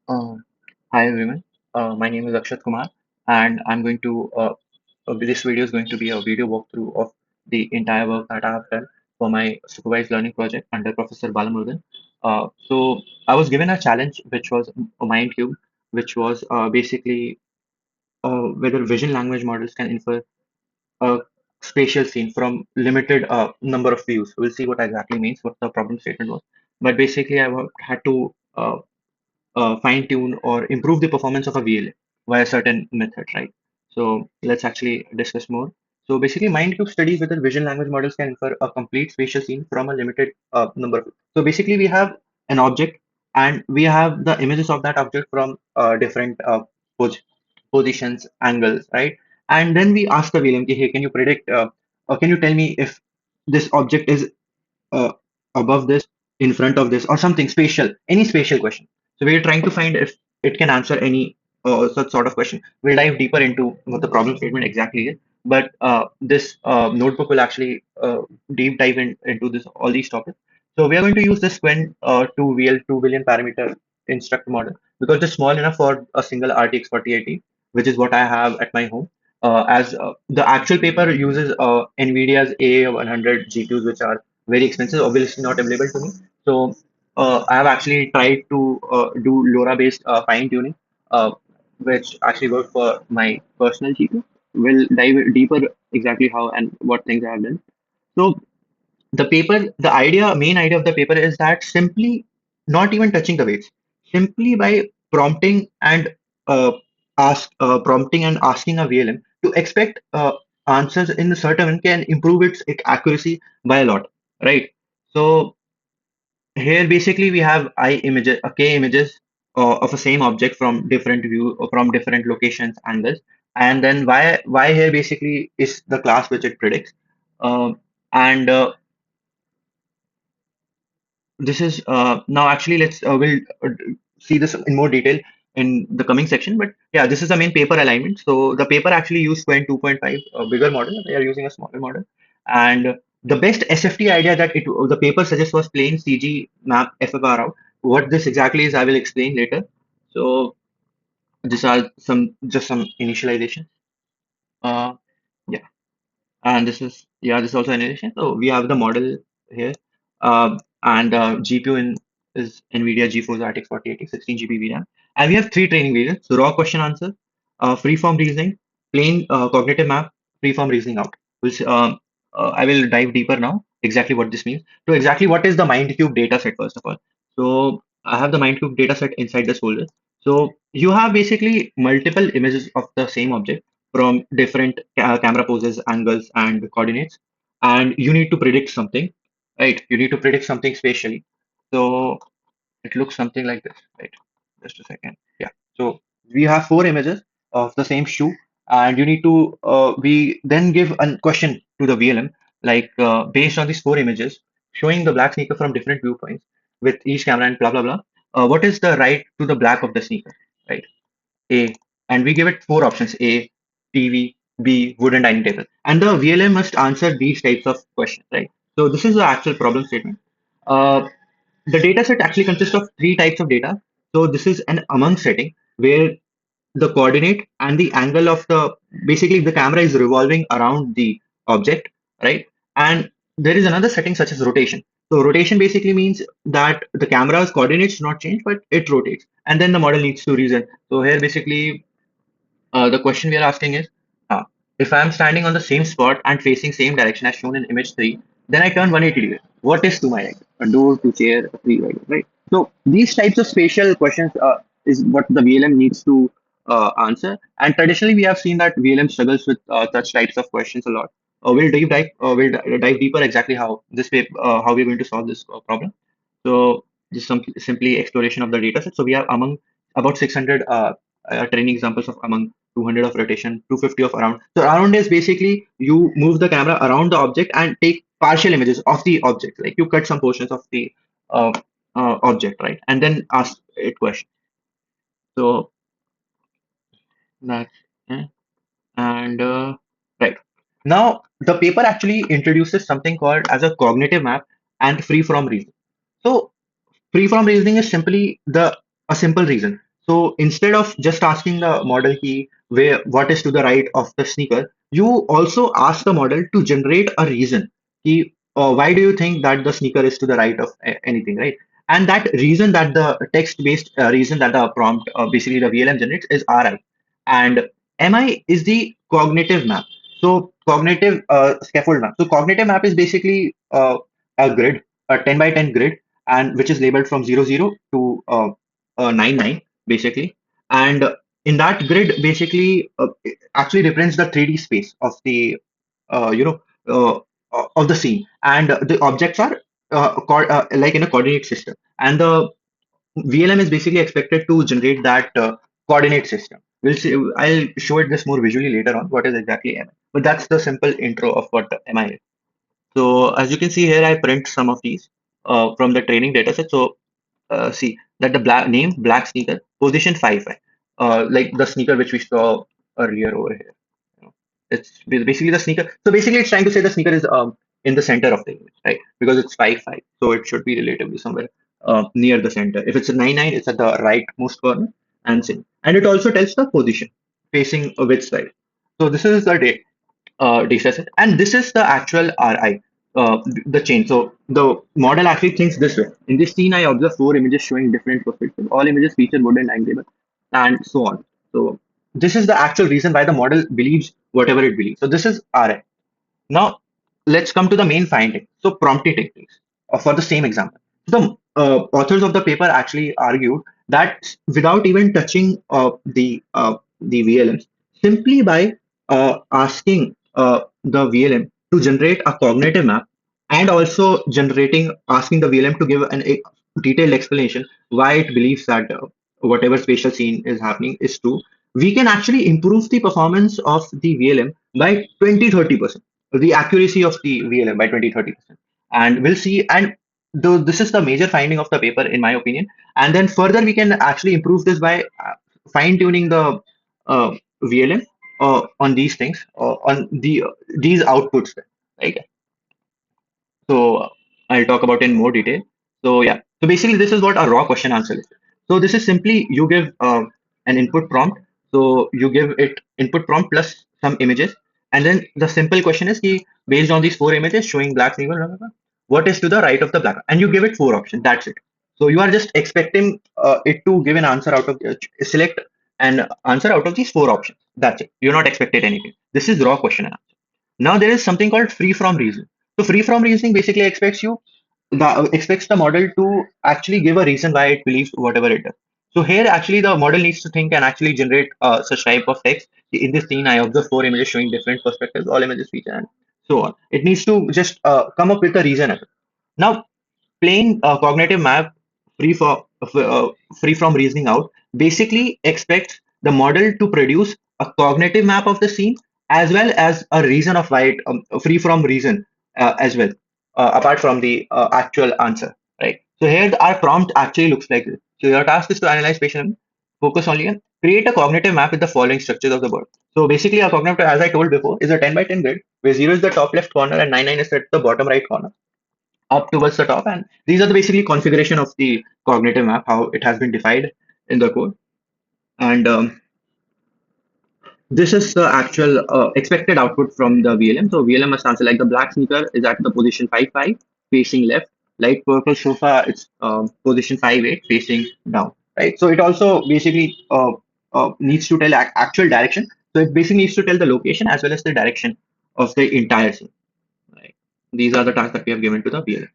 Um, Hi everyone. My name is Akshat Kumar, and I'm going to this video is going to be a video walkthrough of the entire work that I have done for my supervised learning project under Professor Balamurugan. So I was given a challenge which was a MindCube, which was basically whether vision language models can infer a spatial scene from limited number of views. We'll see what exactly means, what the problem statement was. But basically, had to fine tune or improve the performance of a VLA via certain method, right? So let's actually discuss more. So basically, MindCube studies whether vision language models can infer a complete spatial scene from a limited number of. So basically, we have an object and we have the images of that object from different pos- positions, angles, right? And then we ask the VLM, hey, can you predict or can you tell me if this object is uh, above this, in front of this, or something spatial, any spatial question. So we're trying to find if it can answer any such sort of question. We'll dive deeper into what the problem statement exactly is. But this notebook will actually deep dive into this all these topics. So we are going to use this Qwen 2VL 2 billion parameter instructor model because it's small enough for a single RTX 4080, which is what I have at my home. As the actual paper uses NVIDIA's A100 GPUs, which are very expensive, obviously not available to me. So I have actually tried to do LoRa-based fine tuning, which actually worked for my personal GPU. We'll dive deeper exactly how and what things I have done. So main idea of the paper is that simply not even touching the weights, simply by prompting and prompting and asking a VLM to expect answers in a certain way can improve its accuracy by a lot, right? So here basically we have k images of the same object from different view or from different locations angles, and then y here basically is the class which it predicts. And This is now actually we'll see this in more detail in the coming section. But yeah, this is the main paper alignment. So the paper actually used Qwen 2.5, a bigger model. They are using a smaller model, and the best SFT idea that the paper suggests was plain CG map FFR out. What this exactly is, I will explain later. So these are some initialization. Uh, yeah, and this is also an initialization. So we have the model here. And GPU is NVIDIA GeForce RTX 4080, 16 GB VRAM. And we have three training variants. So raw question answer, freeform reasoning, plain cognitive map, freeform reasoning out. I will dive deeper now, exactly what this means. So exactly what is the MindCube data set, first of all. So I have the MindCube data set inside this folder. So you have basically multiple images of the same object from different camera poses, angles, and coordinates. And you need to predict something, right? You need to predict something spatially. So it looks something like this, right? Just a second. Yeah. So we have four images of the same shoe, and you need to we then give a question to the VLM like based on these four images, showing the black sneaker from different viewpoints with each camera and blah blah blah. What is the right to the black of the sneaker, right? A, and we give it four options: A, TV, B, wood and dining table. And the VLM must answer these types of questions, right? So this is the actual problem statement. Uh, the data set actually consists of three types of data. So this is an among setting where the coordinate and the angle of the basically the camera is revolving around the object, right? And there is another setting such as rotation. So rotation basically means that the camera's coordinates do not change, but it rotates. And then the model needs to reason. So here basically the question we are asking is, uh, if I am standing on the same spot and facing same direction as shown in image 3, then I turn 180 degrees. What is to my right? A door, to chair, a tree, right? So these types of spatial questions is what the VLM needs to answer. And traditionally, we have seen that VLM struggles with such types of questions a lot. We'll dive deeper exactly how we're going to solve this problem. So just simply exploration of the data set. So we have among about 600 training examples of among 200 of rotation, 250 of around. So around is basically you move the camera around the object and take partial images of the object, like you cut some portions of the uh, object, right, and then ask it question. So that's it. And right now the paper actually introduces something called as a cognitive map and free from reason. So free from reasoning is simply the a simple reason. So instead of just asking the model key where what is to the right of the sneaker, you also ask the model to generate a reason. Key, why do you think that the sneaker is to the right of anything, right? And that reason, that the text-based reason that the prompt, basically the VLM generates, is RI, and MI is the cognitive map. So cognitive scaffold map. So cognitive map is basically a grid, a 10 by 10 grid, and which is labeled from 00 to 99 basically. And in that grid, basically, it actually represents the 3D space of the uh, you know of the scene, and the objects are like in a coordinate system, and the VLM is basically expected to generate that coordinate system. We'll see. I'll show it this more visually later on. What is exactly MI? But that's the simple intro of what MI is. So as you can see here, I print some of these from the training dataset. So see that the black sneaker, position 5, like the sneaker which we saw earlier over here. You know, it's basically the sneaker. So basically, it's trying to say the sneaker is in the center of the image, right? Because it's 5 5, so it should be relatively somewhere near the center. If it's a 9 9, it's at the rightmost corner, and same. And it also tells the position facing which side. So this is the data set, and this is the actual RI, the chain. So the model actually thinks this way. In this scene, I observe 4 images showing different perspectives. All images feature wood and angle, and so on. So this is the actual reason why the model believes whatever it believes. So this is RI. Now, let's come to the main finding. So, prompting techniques for the same example. The authors of the paper actually argued that without even touching the VLMs, simply by asking the VLM to generate a cognitive map, and also asking the VLM to give a detailed explanation why it believes that whatever spatial scene is happening is true, we can actually improve the performance of the VLM by 20-30%, the accuracy of the VLM by 20-30%. And we'll see. And this is the major finding of the paper, in my opinion. And then further, we can actually improve this by fine tuning the VLM on these things, on these outputs, right? So I'll talk about it in more detail. So yeah, so basically this is what a raw question answer is. So this is simply you give an input prompt. So you give it input prompt plus some images, and then the simple question is ki, based on these 4 images showing black, single, blah, blah, blah, what is to the right of the black, and you give it 4 options. That's it. So you are just expecting it to give an answer out of select an answer out of these 4 options. That's it. You're not expected anything. This is raw question and answer. Now there is something called free from reason. So free from reasoning basically expects the model to actually give a reason why it believes whatever it does. So here actually the model needs to think and actually generate such type of text. In this scene, I observe 4 images showing different perspectives, all images feature, and so on. It needs to just come up with a reason as well. Now, plain cognitive map free for free from reasoning out basically expects the model to produce a cognitive map of the scene as well as a reason of why it free from reason as well, apart from the actual answer, right? So here our prompt actually looks like this. So your task is to analyze patient, focus only on create a cognitive map with the following structures of the bird. So basically a cognitive, as I told before, is a 10 by 10 grid where 0 is the top left corner and 9 9 is at the bottom right corner up towards the top, and these are the basically configuration of the cognitive map, how it has been defined in the code. And this is the actual expected output from the VLM. So VLM must answer like the black sneaker is at the position 5 5 facing left, light purple sofa it's position 5 8 facing down, right? So it also basically needs to tell actual direction. So it basically needs to tell the location as well as the direction of the entire scene, right? These are the tasks that we have given to the VLM.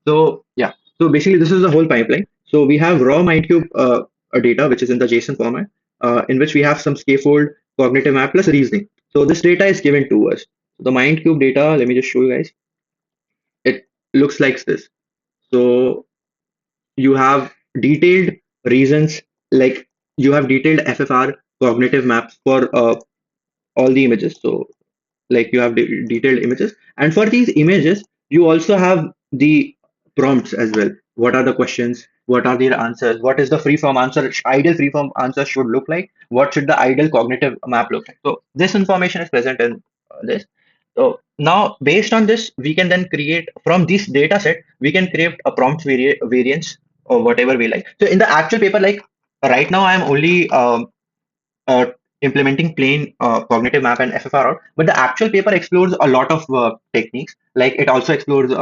So yeah, so basically this is the whole pipeline. So we have raw MindCube data, which is in the JSON format, in which we have some scaffold, cognitive map plus reasoning. So this data is given to us. The MindCube data, let me just show you guys. It looks like this. So you have detailed reasons, like you have detailed FFR cognitive maps for all the images. So like you have detailed images, and for these images you also have the prompts as well. What are the questions, what are their answers, what is the freeform answer, ideal freeform answer should look like, what should the ideal cognitive map look like. So this information is present in this. So now based on this we can then create from this data set, we can create a prompt variance or whatever we like. So in the actual paper, like Right now I'm only uh, implementing plain cognitive map and FFR out, but the actual paper explores a lot of techniques. Like it also explores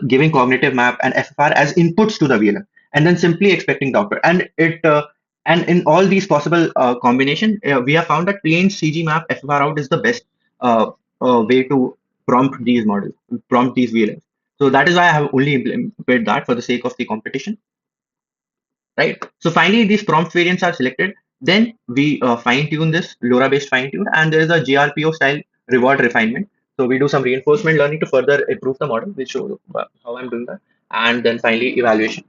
giving cognitive map and FFR as inputs to the VLM, and then simply expecting the output. And in all these possible combination, we have found that plain CG map FFR out is the best uh, way to prompt these models, prompt these VLMs. So that is why I have only implemented that for the sake of the competition, right? So finally, these prompt variants are selected. Then we fine tune this LoRa-based fine tune, and there is a GRPO style reward refinement. So we do some reinforcement learning to further improve the model. We show how I'm doing that, and then finally evaluation,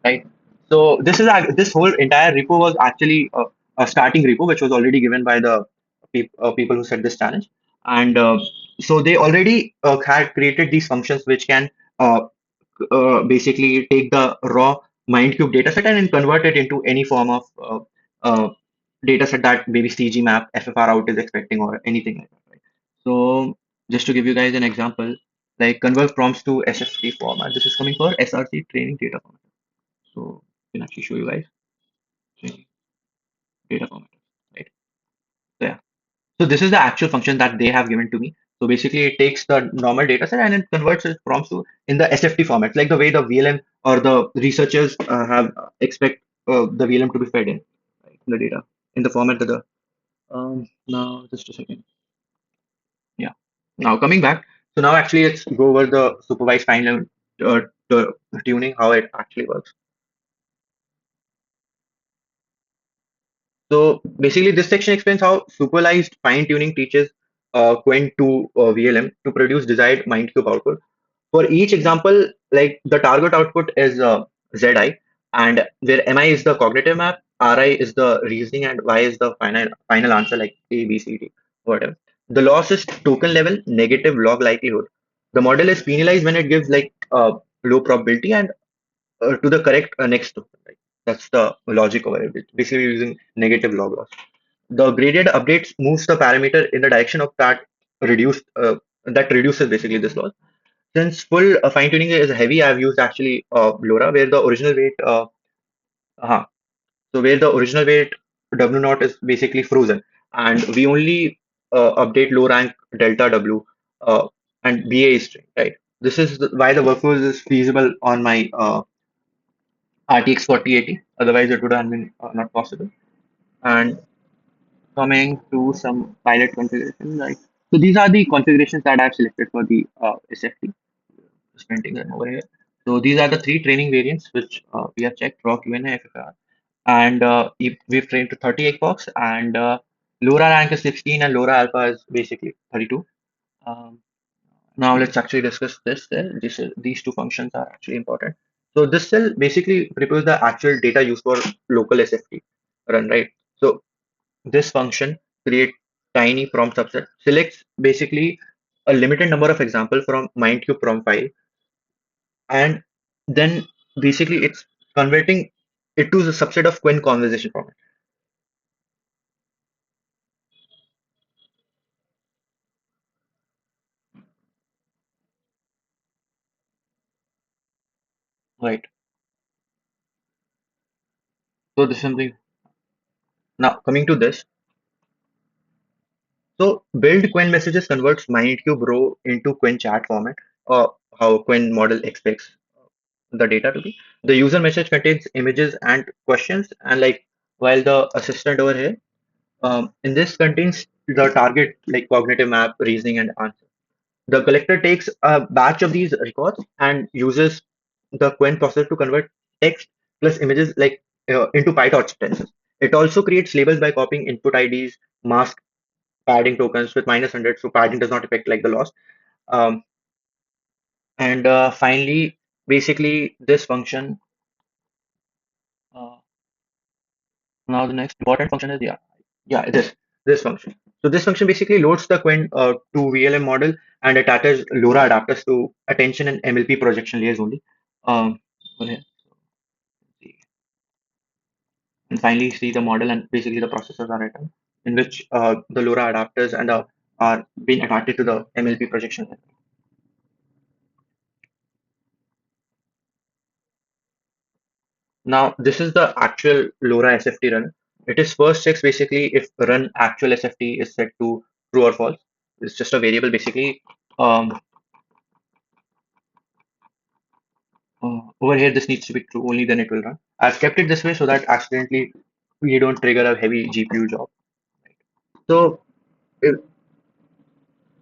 right? So this whole entire repo was actually a starting repo, which was already given by the people who set this challenge, and so they already had created these functions which can uh, basically take the raw MindCube dataset and then convert it into any form of dataset that maybe CG map, FFR out is expecting or anything like that. Right? So just to give you guys an example, like convert prompts to SFT format. This is coming for SRC training data format. So I can actually show you guys training data format. Right. So yeah. So this is the actual function that they have given to me. So basically, it takes the normal data set and it converts its prompts to in the SFT format, like the way the VLM or the researchers have expect the VLM to be fed in, right, the data in the format that the now just a second. Yeah. Now coming back. So now actually let's go over the supervised fine level tuning, how it actually works. So basically, this section explains how supervised fine tuning teaches Qwen2 VLM to produce desired MindCube output. For each example, like the target output is Zi, and where Mi is the cognitive map, Ri is the reasoning, and Y is the final answer like A, B, C, D, whatever. The loss is token level, negative log likelihood. The model is penalized when it gives like low probability and to the correct next token. Right? That's the logic of it. It's basically using negative log loss. The graded updates moves the parameter in the direction of that reduces basically this loss. Since full fine tuning is heavy, I've used actually LoRa, where the original weight, uh, so where the original weight W naught is basically frozen, and we only update low rank delta W uh, and BA is string, right? This is why the workflow is feasible on my RTX 4080. Otherwise, it would have been not possible. And coming to some pilot configuration, right? So these are the configurations that I've selected for the SFT. Just printing them over here. So these are the three training variants which we have checked: raw QNA, FFR, and if we've trained to 38 box, and LoRa rank is 16, and LoRa alpha is basically 32. Um, Now let's actually discuss this cell. These two functions are actually important. So this cell basically prepares the actual data used for local SFT run, right? So this function create tiny prompt subset, selects basically a limited number of example from MindCube prompt file, and then basically it's converting it to the subset of Qwen conversation format. Right. So this is something. Now coming to this. So build Qwen messages converts MindCube row into Qwen chat format, or how Qwen model expects the data to be. The user message contains images and questions, and like while the assistant over here, in this contains the target like cognitive map, reasoning, and answer. The collector takes a batch of these records and uses the Qwen processor to convert text plus images like into PyTorch sentences. It also creates labels by copying input IDs, mask padding tokens with -100, so padding does not affect like the loss. Um, and finally, basically this function. Uh, Now the next important function is this function. So this function basically loads the Qwen to VLM model and attaches LoRa adapters to attention and MLP projection layers only. Um, over here. And finally see the model and basically the processors are written in which the LoRa adapters and are being attached to the MLP projection layer. Now, this is the actual LoRa SFT run. It is first checks basically if run actual SFT is set to true or false. It's just a variable basically. Um, Over here, this needs to be true, only then it will run. I've kept it this way so that accidentally we don't trigger a heavy GPU job. So if,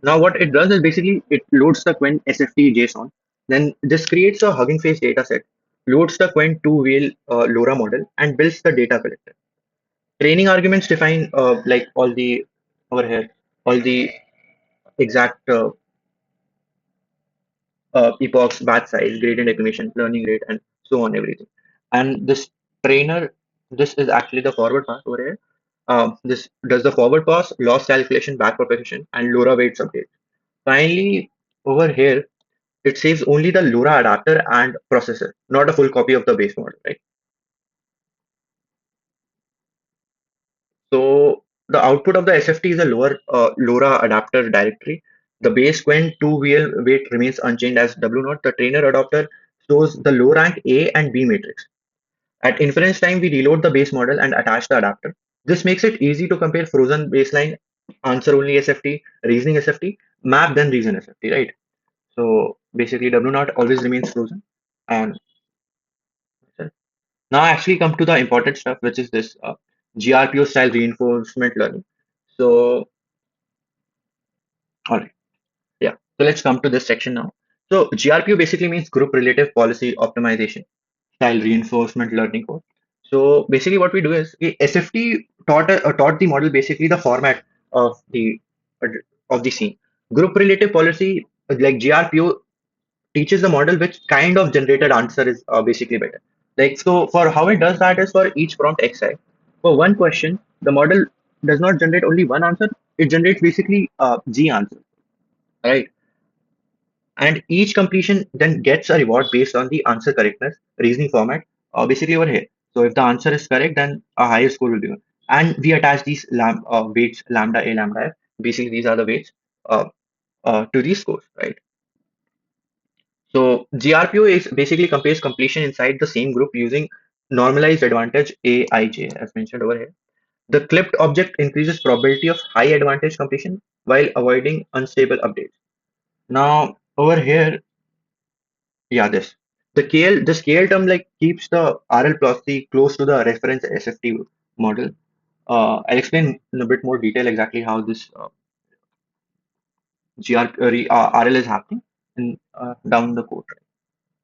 now what it does is basically it loads the Qwen SFT JSON. Then this creates a Hugging Face dataset, loads the Qwen2-VL LoRa model, and builds the data collector. Training arguments define like all the over here, all the exact epochs, batch size, gradient estimation, learning rate, and so on, everything. And this trainer, this is actually the forward pass over here. This does the forward pass, loss calculation, back propagation, and LoRa weights update. Finally, over here, it saves only the LoRa adapter and processor, not a full copy of the base model, right? So the output of the SFT is a lower LoRa adapter directory. The base Qwen 2VL weight remains unchanged as W0. The trainer adapter shows the low rank A and B matrix. At inference time, we reload the base model and attach the adapter. This makes it easy to compare frozen baseline, answer only SFT, reasoning SFT, map then reason SFT, right? So basically, W0 always remains frozen. And now I actually come to the important stuff, which is this GRPO style reinforcement learning. So, all right. Yeah. So let's come to this section now. So GRPO basically means group relative policy optimization style reinforcement learning code. So basically what we do is SFT taught the model basically the format of uh, the scene. Group relative policy like GRPO teaches the model which kind of generated answer is basically better. Like so for how it does that is for each prompt xi. For one question, the model does not generate only one answer, it generates basically G answer, right? And each completion then gets a reward based on the answer correctness reasoning format basically over here. So if the answer is correct, then a higher score will be given. And we attach these weights lambda a lambda f. Basically these are the weights uh, to these scores, right? So grpo is basically compares completion inside the same group using normalized advantage aij as mentioned over here. The clipped object increases probability of high advantage completion while avoiding unstable updates. Now over here, yeah, this KL term like keeps the RL plus C close to the reference SFT model. I'll explain in a bit more detail exactly how this RL is happening down the code. Right?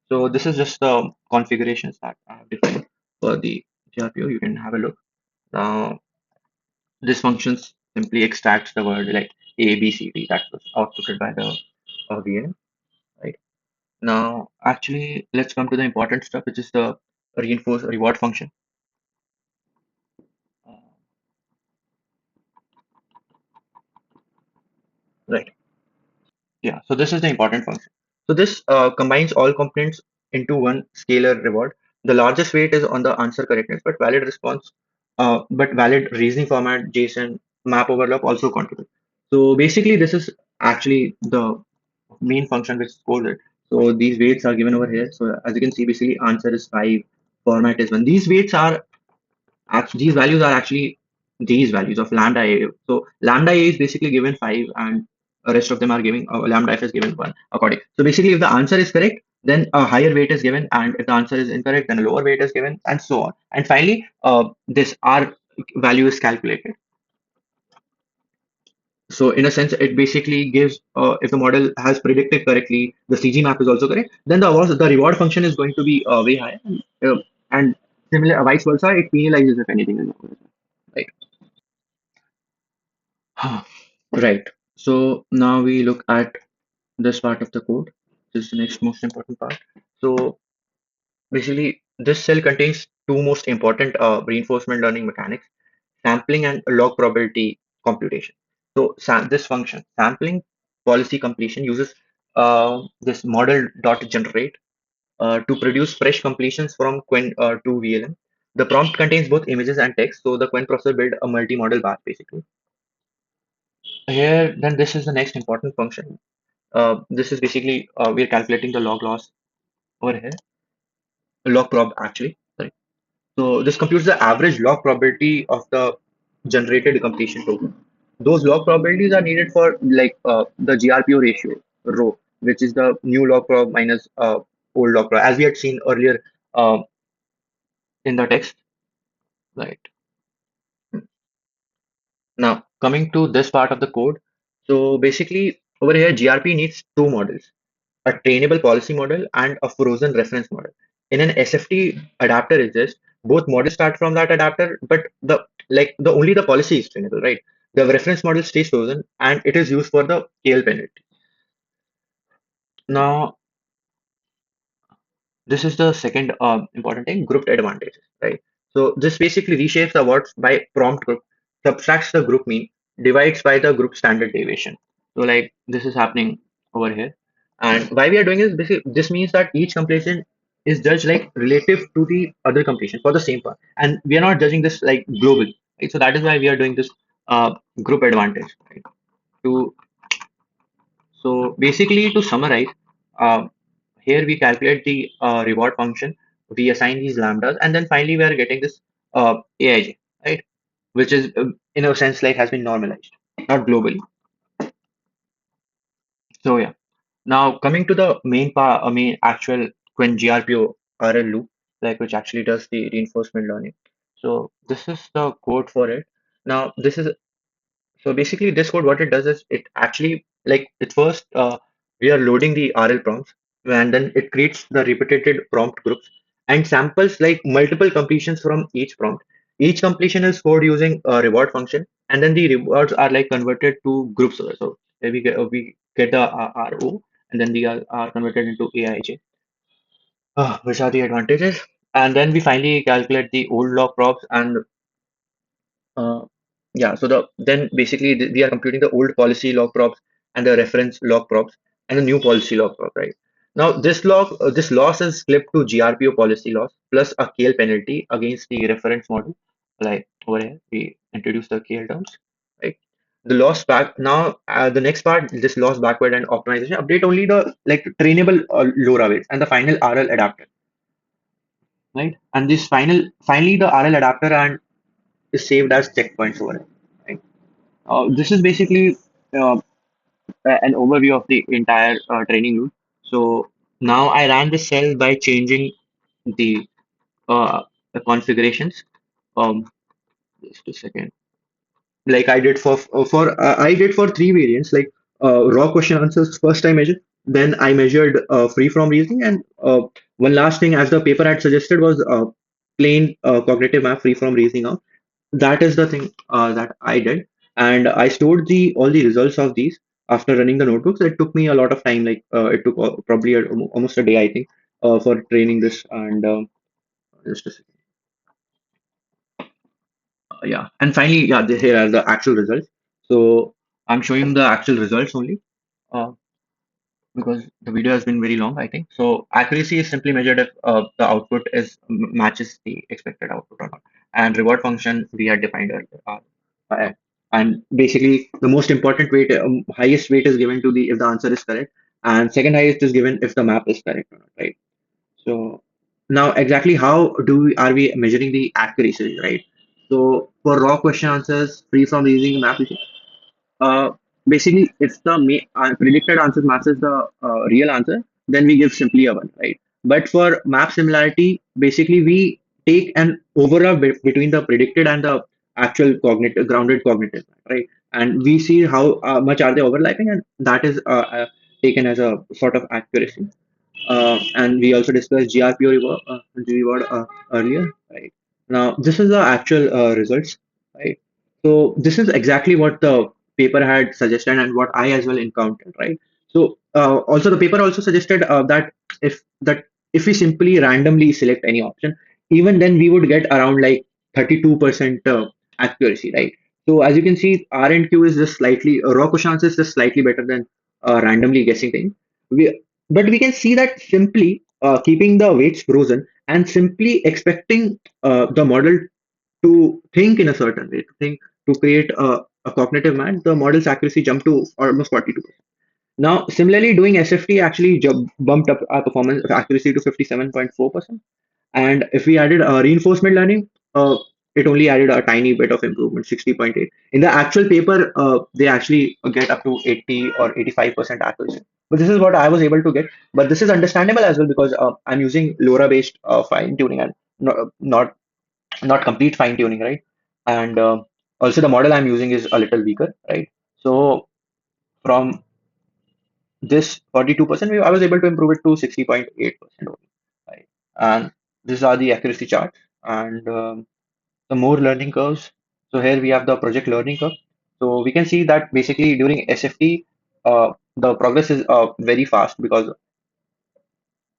So this is just the configurations that I have defined for the GRPO. You can have a look. Now this function simply extracts the word like A, B, C, D that was outputted by the VM. Right? Now, actually, let's come to the important stuff, which is the reinforce reward function. Uh, Right. Yeah. So this is the important function. So this combines all components into one scalar reward. The largest weight is on the answer correctness, but valid response, but valid reasoning format, JSON, map overlap also contribute. So basically, this is actually the main function which scores it. So these weights are given over here. So as you can see, basically answer is 5, format is 1. These weights are actually these values are actually these values of lambda a. So lambda a is basically given 5 and the rest of them are giving lambda f is given 1 according. So basically if the answer is correct, then a higher weight is given, and if the answer is incorrect, then a lower weight is given, and so on. And finally, this R value is calculated. So in a sense, it basically gives if the model has predicted correctly, the CG map is also correct, then the reward function is going to be way higher, and similar vice versa, it penalizes if anything is not right. Right. So now we look at this part of the code. This is the next most important part. So basically, this cell contains two most important reinforcement learning mechanics: sampling and log probability computation. So this function, sampling policy completion, uses this model dot generate to produce fresh completions from Qwen to VLM. The prompt contains both images and text, so the Qwen processor build a multi-model batch basically. Here, then this is the next important function. This is basically we're calculating the log loss over here, log prob actually. Sorry. So this computes the average log probability of the generated completion token. Those log probabilities are needed for like the GRPO ratio rho, which is the new log prob minus old log prob, as we had seen earlier uh, in the text. Right. Now coming to this part of the code. So basically over here GRP needs two models, a trainable policy model and a frozen reference model. In an SFT adapter exists, both models start from that adapter, but the only the policy is trainable, right? The reference model stays frozen and it is used for the KL penalty. Now, this is the second important thing, grouped advantages, right? So this basically reshapes the words by prompt group, subtracts the group mean, divides by the group standard deviation. So like this is happening over here. And why we are doing this, basically, this means that each completion is judged like relative to the other completion for the same part. And we are not judging this like global, right? So that is why we are doing this group advantage, right? To so basically, to summarize, um, here we calculate the reward function, we assign these lambdas, and then finally we are getting this AIJ, right? Which is in a sense like has been normalized, not globally. So yeah. Now coming to the main part, main actual Qwen GRPO RL loop, like which actually does the reinforcement learning. So this is the code for it. Now this is So basically, this code, what it does is it actually like it first we are loading the RL prompts and then it creates the repeated prompt groups and samples like multiple completions from each prompt. Each completion is scored using a reward function and then the rewards are like converted to groups. So we get the RO and then are converted into AIJ, which are the advantages. And then we finally calculate the old log props and uh, yeah, so then basically we are computing the old policy log props and the reference log props and the new policy log prop, right? Now this loss is flipped to GRPO policy loss plus a KL penalty against the reference model. Like over here, we introduce the KL terms, right? The loss back now the next part, this loss backward and optimization update only the like trainable LoRa weights and the final RL adapter, right? And this finally the RL adapter and is saved as checkpoints over it, right? This is basically uh, an overview of the entire training loop. So now I ran the cell by changing the, the configurations. Um, just a second. Like I did for three variants, like raw question answers first I measured, then I measured free from reasoning, and one last thing as the paper had suggested was plain cognitive map free from reasoning out. That is the thing that I did, and I stored the all the results of these after running the notebooks. It took me a lot of time, like it took probably almost a day, I think, for training this. And just a second. Yeah, and finally, yeah, here are the actual results. So I'm showing the actual results only. Uh, because the video has been very long, I think. So accuracy is simply measured if the output matches the expected output or not. And reward function we had defined earlier. And basically, the most important weight, highest weight is given to the if the answer is correct, and second highest is given if the map is correct or not, right? So now exactly how are we measuring the accuracy, right? So for raw question answers free from using map, uh, basically, if the predicted answer matches the real answer, then we give simply a one, right? But for map similarity, basically we take an overlap between the predicted and the actual cognitive grounded cognitive, right? And we see how much are they overlapping, and that is taken as a sort of accuracy. And we also discussed GRPO reward earlier, right? Now, this is the actual results, right? So this is exactly what the paper had suggested and what I as well encountered, right? So also the paper also suggested that if we simply randomly select any option, even then we would get around like 32% accuracy, right? So as you can see, R and Q is just slightly raw question answer is just slightly better than randomly guessing thing. But we can see that simply keeping the weights frozen and simply expecting the model to think in a certain way, to create a cognitive mind, the model's accuracy jumped to almost 42%. Now, similarly, doing SFT actually bumped up our performance accuracy to 57.4%. And if we added reinforcement learning, it only added a tiny bit of improvement, 60.8. In the actual paper, they actually get up to 80 or 85% accuracy. But this is what I was able to get. But this is understandable as well because I'm using LoRa-based fine tuning and not complete fine tuning, right? And also the model I'm using is a little weaker, right? So from this 42%, I was able to improve it to 60.8% only, right? And these are the accuracy charts and the more learning curves. So here we have the project learning curve. So we can see that basically during SFT, the progress is very fast because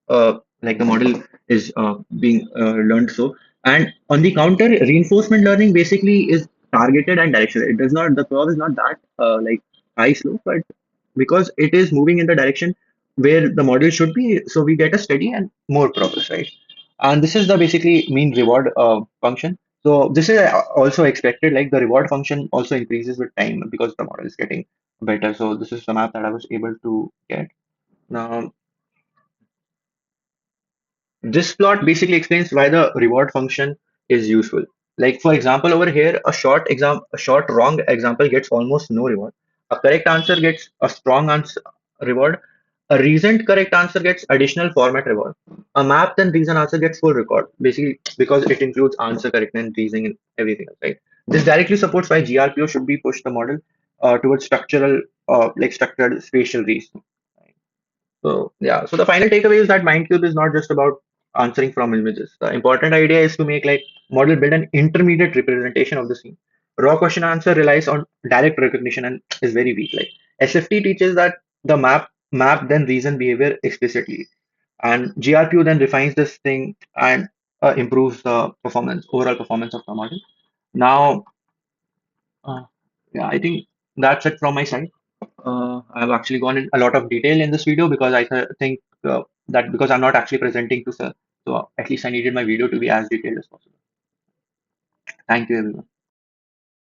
like the model is being learned. So, and on the counter, reinforcement learning basically is targeted and directional. It does not, the curve is not that like high slope, but because it is moving in the direction where the model should be, so we get a steady and more progress, right? And this is the basically mean reward function. So this is also expected, like the reward function also increases with time because the model is getting better. So this is the map that I was able to get. Now, this plot basically explains why the reward function is useful. Like for example, over here, a short wrong example gets almost no reward. A correct answer gets a strong answer reward. A reasoned correct answer gets additional format reward. A mapped and reasoned answer gets full record, basically because it includes answer correctness and reasoning and everything else, right? This directly supports why GRPO should be pushed the model towards structured spatial reasoning. So yeah, so the final takeaway is that MindCube is not just about answering from images. The important idea is to make like model build an intermediate representation of the scene. Raw question answer relies on direct recognition and is very weak. Like SFT teaches that the map then reason behavior explicitly, and GRPU then refines this thing and improves the overall performance of the model. Now, uh, yeah, I think that's it from my side. I've actually gone in a lot of detail in this video because think that because I'm not actually presenting to sir, so at least I needed my video to be as detailed as possible. Thank you, everyone.